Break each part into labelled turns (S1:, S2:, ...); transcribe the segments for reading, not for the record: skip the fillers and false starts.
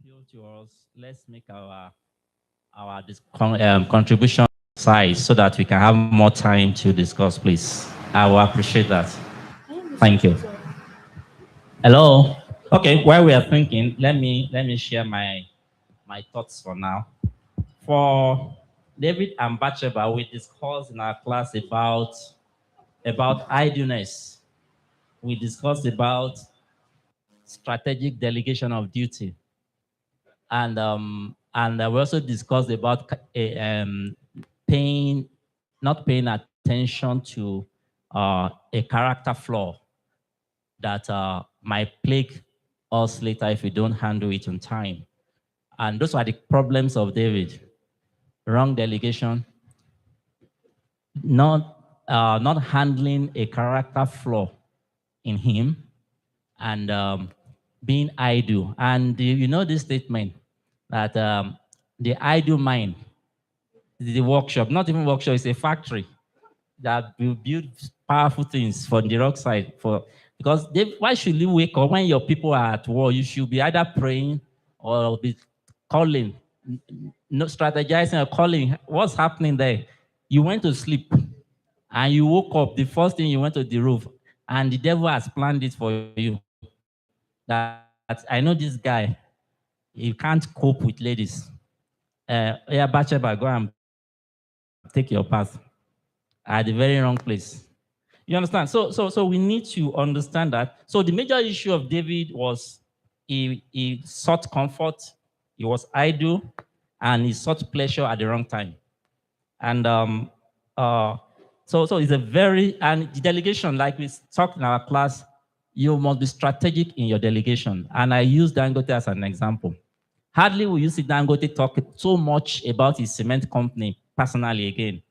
S1: appeal to us. Let's make our contribution size so that we can have more time to discuss, please. I will appreciate that. Thank you. Hello. Okay, while we are thinking, let me share my thoughts for now. For David and Bathsheba, we discussed in our class about idleness. We discussed about strategic delegation of duty, and we also discussed about paying not paying attention to a character flaw that might plague us later if we don't handle it on time. And those are the problems of David: wrong delegation, not handling a character flaw in him, and being idle. And you know this statement that the idle mind is the workshop, not even workshop, it's a factory that will build powerful things for the rock side. Because why should you wake up when your people are at war? You should be either praying or be calling, not strategizing or calling. What's happening there? You went to sleep and you woke up. The first thing you went to the roof, and the devil has planned it for you. That I know this guy, he can't cope with ladies. Yeah, Bathsheba, go and take your path at the very wrong place. You understand? So we need to understand that. So the major issue of David was he sought comfort, he was idle, and he sought pleasure at the wrong time. And so it's a very, and the delegation, like we talked in our class, you must be strategic in your delegation. And I use Dangote as an example. Hardly will you see Dangote talk so much about his cement company personally again,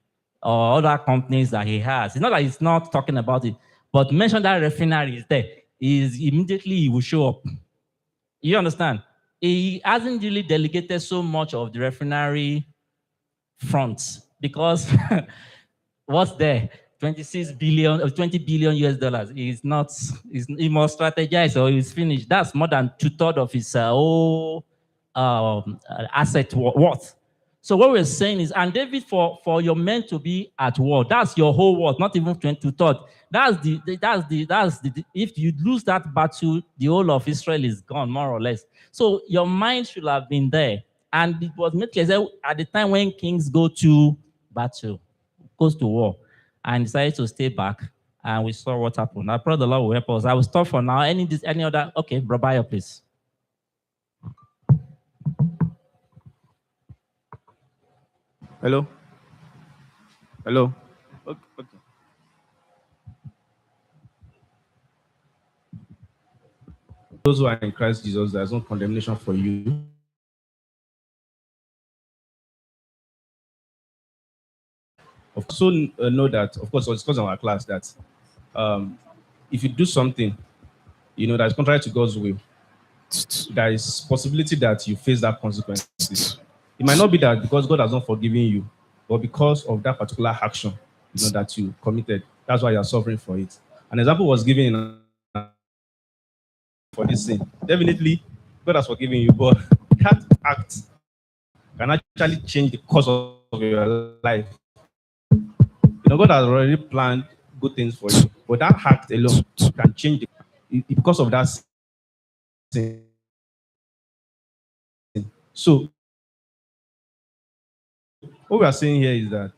S1: or other companies that he has. It's not that he's not talking about it, but mention that refinery is there, immediately he will show up. You understand? He hasn't really delegated so much of the refinery front because what's there? 26 billion or 20 billion US dollars is not, he must strategize or he's finished. That's more than 2/3 of his whole asset worth. So what we're saying is, and David, for your men to be at war, that's your whole worth, not even 2/3. That's the if you lose that battle, the whole of Israel is gone, more or less. So your mind should have been there. And it was made clear at the time when kings go to battle, goes to war, and decided to stay back, and we saw what happened. I pray the Lord will help us. I will stop for now. Any other? Okay, Brabaya, please.
S2: Hello? Hello? Okay. Those who are in Christ Jesus, there's no condemnation for you. Of course, know that, of course, it's because of our class that if you do something, that's contrary to God's will, there is possibility that you face that consequences. It might not be that because God has not forgiven you, but because of that particular action, that you committed. That's why you're suffering for it. An example was given for this sin. Definitely, God has forgiven you, but that act can actually change the course of your life. God has already planned good things for you, but that act alone can change because of that sin. So, what we are saying here is that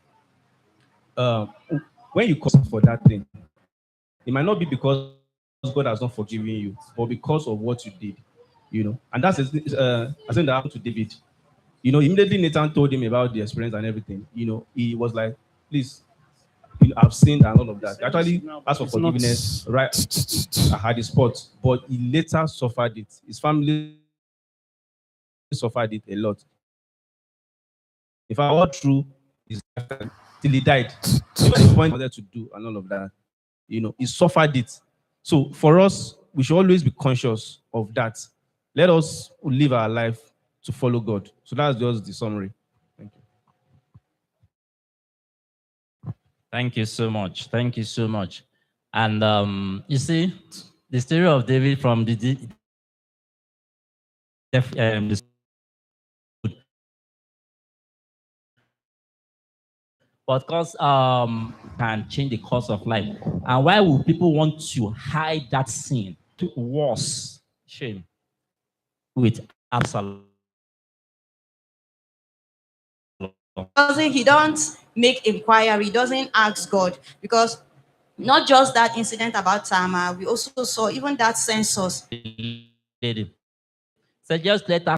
S2: when you cause for that thing, it might not be because God has not forgiven you, but because of what you did, And that's I think that happened to David. Immediately Nathan told him about the experience and everything. He was like, "Please, I've sinned and all of that." He actually asked for forgiveness right at the spot, but he later suffered it. His family suffered it a lot. If I all through his lifetime till he died, even the point he wanted to do and all of that, he suffered it. So for us, we should always be conscious of that. Let us live our life to follow God. So that's just the summary. Thank you.
S1: Thank you so much. Thank you so much. And you see, the story of David from the but because can change the course of life. And why would people want to hide that sin to worse shame with Absalom?
S3: He don't make inquiry, he doesn't ask God, because not just that incident about Tamar, we also saw even that census.
S1: So just let her